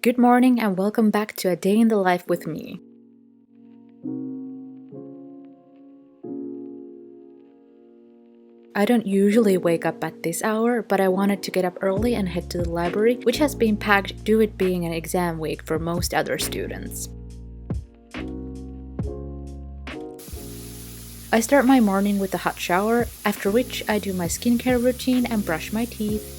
Good morning and welcome back to A Day in the Life with me. I don't usually wake up at this hour, but I wanted to get up early and head to the library, which has been packed due to it being an exam week for most other students. I start my morning with a hot shower, after which I do my skincare routine and brush my teeth.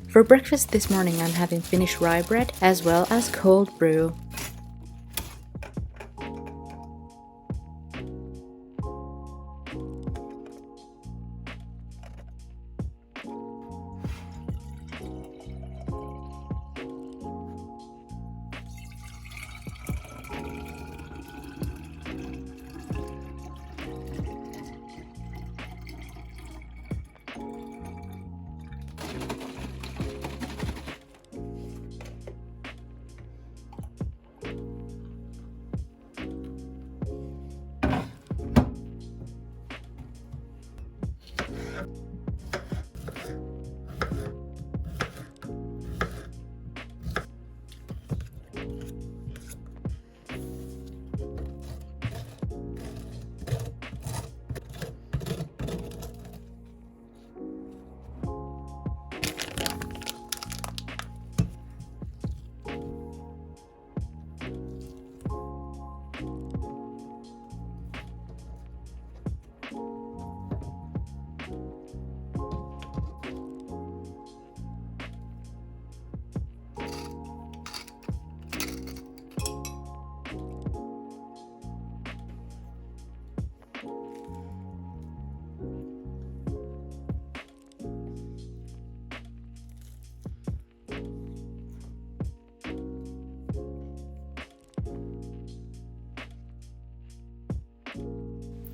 For breakfast this morning I'm having Finnish rye bread as well as cold brew.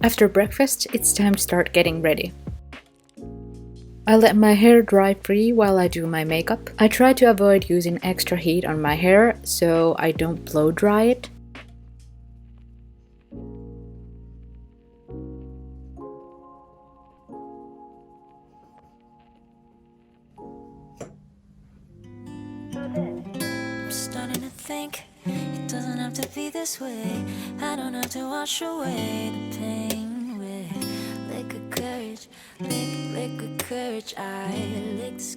After breakfast, it's time to start getting ready. I let my hair dry free while I do my makeup. I try to avoid using extra heat on my hair so I don't blow dry it. I'm starting to think it doesn't have to be this way. I don't have to wash away the pain with liquid courage, liquid courage.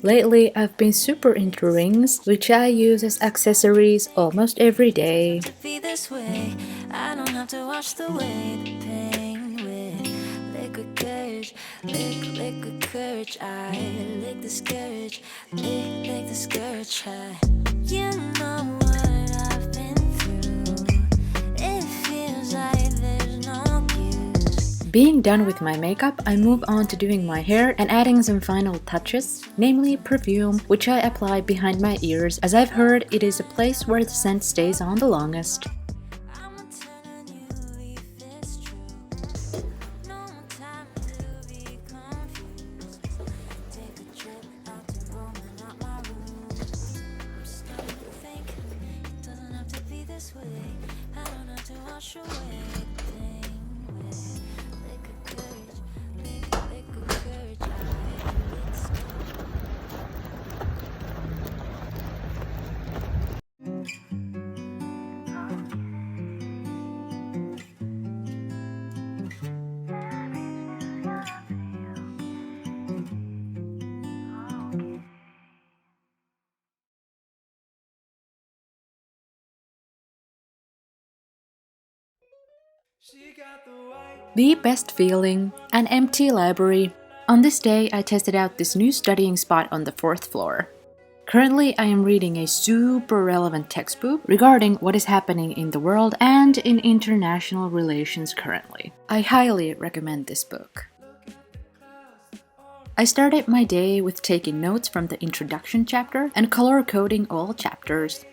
Lately, I've been super into rings, which I use as accessories almost every day. To be this way, I don't have to wash away the pain with liquid courage, liquid courage. I lick this courage, lick this courage. You know what I've been through. It feels like there's no use. Being done with my makeup, I move on to doing my hair and adding some final touches, namely perfume, which I apply behind my ears, as I've heard it is a place where the scent stays on the longest. I'm gonna turn a new leaf, it's true. No more time to be confused. Take a trip out the room and out my room. I'm starting to think it doesn't have to be this way. I don't have to wash away the pain with liquid courage, liquid courage. I it's The best feeling, an empty library. On this day, I tested out this new studying spot on the 4th floor. Currently, I am reading a super relevant textbook regarding what is happening in the world and in international relations currently. I highly recommend this book. I started my day with taking notes from the introduction chapter and color coding all chapters.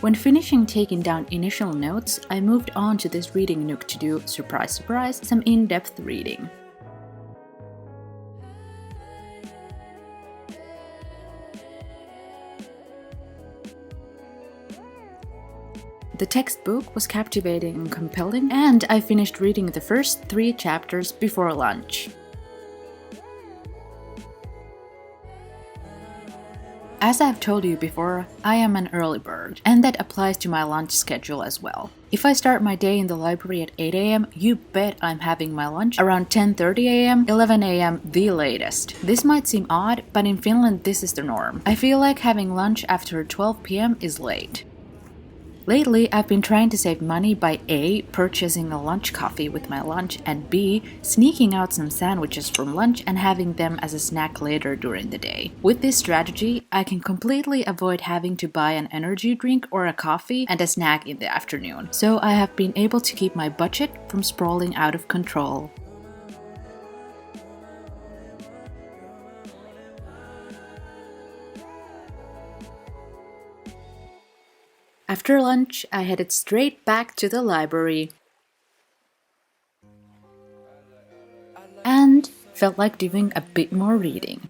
When finishing taking down initial notes, I moved on to this reading nook to do, surprise surprise, some in-depth reading. The textbook was captivating and compelling, and I finished reading the first 3 chapters before lunch. As I've told you before, I am an early bird, and that applies to my lunch schedule as well. If I start my day in the library at 8 am, you bet I'm having my lunch around 10:30 am, 11 am the latest. This might seem odd, but in Finland this is the norm. I feel like having lunch after 12 p.m. is late. Lately, I've been trying to save money by A. purchasing a lunch coffee with my lunch, and B. sneaking out some sandwiches from lunch and having them as a snack later during the day. With this strategy, I can completely avoid having to buy an energy drink or a coffee and a snack in the afternoon. So I have been able to keep my budget from sprawling out of control. After lunch, I headed straight back to the library and felt like doing a bit more reading.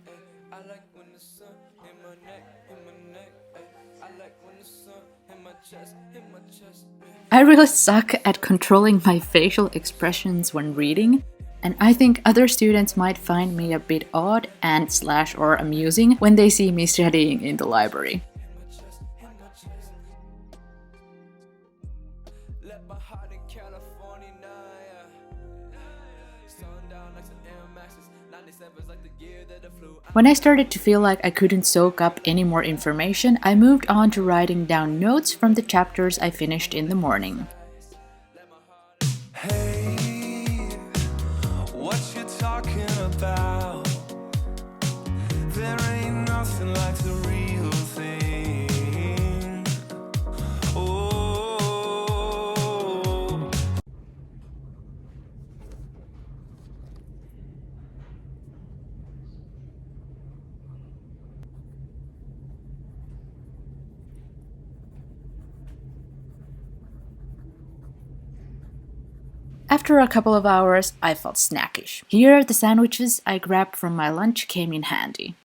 I really suck at controlling my facial expressions when reading, and I think other students might find me a bit odd and or amusing when they see me studying in the library. When I started to feel like I couldn't soak up any more information, I moved on to writing down notes from the chapters I finished in the morning. Hey, what you talking about? There ain't nothing like the real thing. Oh. After a couple of hours, I felt snackish. Here, the sandwiches I grabbed from my lunch came in handy.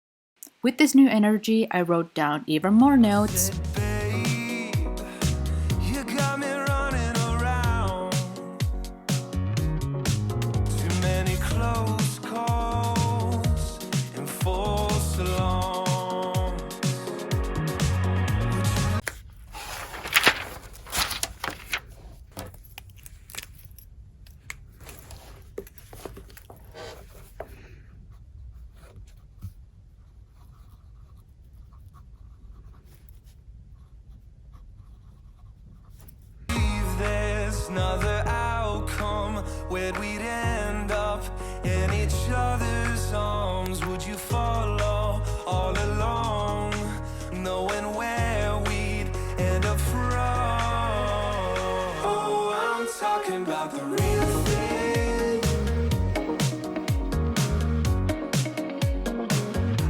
With this new energy, I wrote down even more notes. Babe, you got me running around. Too many close calls and false alarms. There's another outcome, where'd we'd end up in each other's arms? Would you follow all along, knowing where we'd end up from? Oh, I'm talking about the real thing.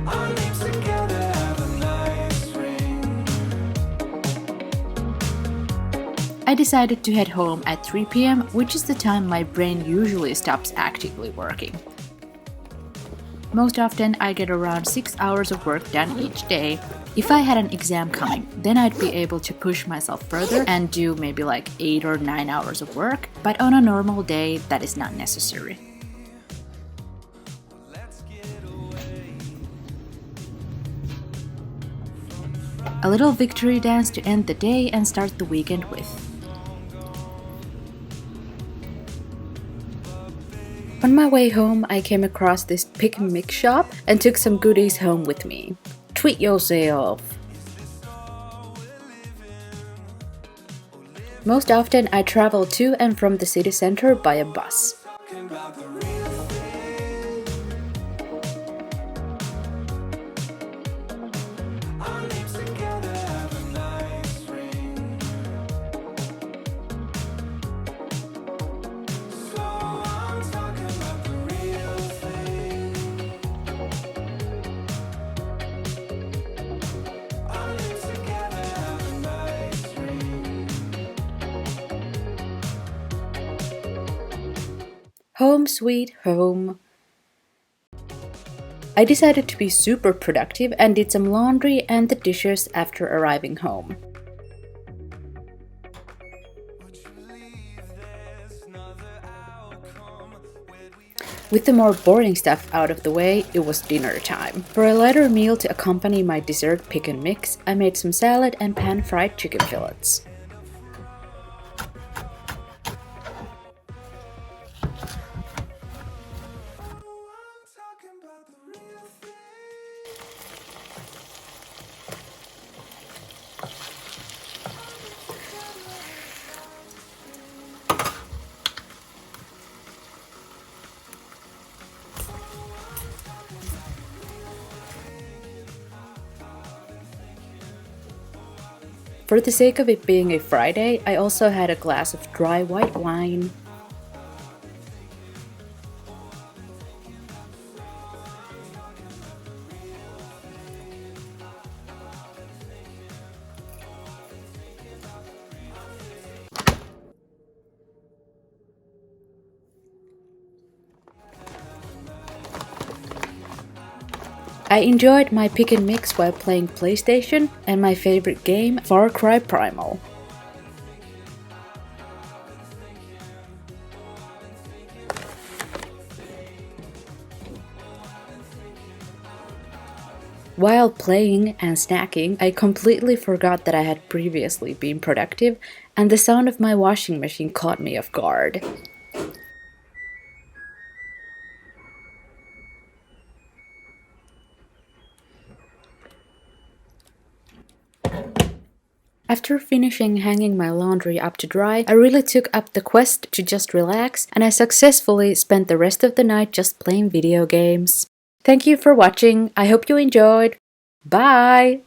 Our names together have a nice ring. I decided to head home at 3 p.m., which is the time my brain usually stops actively working. Most often, I get around 6 hours of work done each day. If I had an exam coming, then I'd be able to push myself further and do maybe like 8 or 9 hours of work, but on a normal day, that is not necessary. A little victory dance to end the day and start the weekend with. On my way home, I came across this pick and mix shop and took some goodies home with me. Treat yourself! Most often, I travel to and from the city center by a bus. Talking about the real thing. Our names together have a nice ring. So I'm talking about the real thing. Our names together have a nice ring. Home sweet home. I decided to be super productive and did some laundry and the dishes after arriving home. With the more boring stuff out of the way, it was dinner time. For a lighter meal to accompany my dessert pick and mix, I made some salad and pan-fried chicken fillets. For the sake of it being a Friday, I also had a glass of dry white wine. I enjoyed my pick and mix while playing PlayStation and my favorite game, Far Cry Primal. While playing and snacking, I completely forgot that I had previously been productive, and the sound of my washing machine caught me off guard. After finishing hanging my laundry up to dry, I really took up the quest to just relax, and I successfully spent the rest of the night just playing video games. Thank you for watching, I hope you enjoyed. Bye!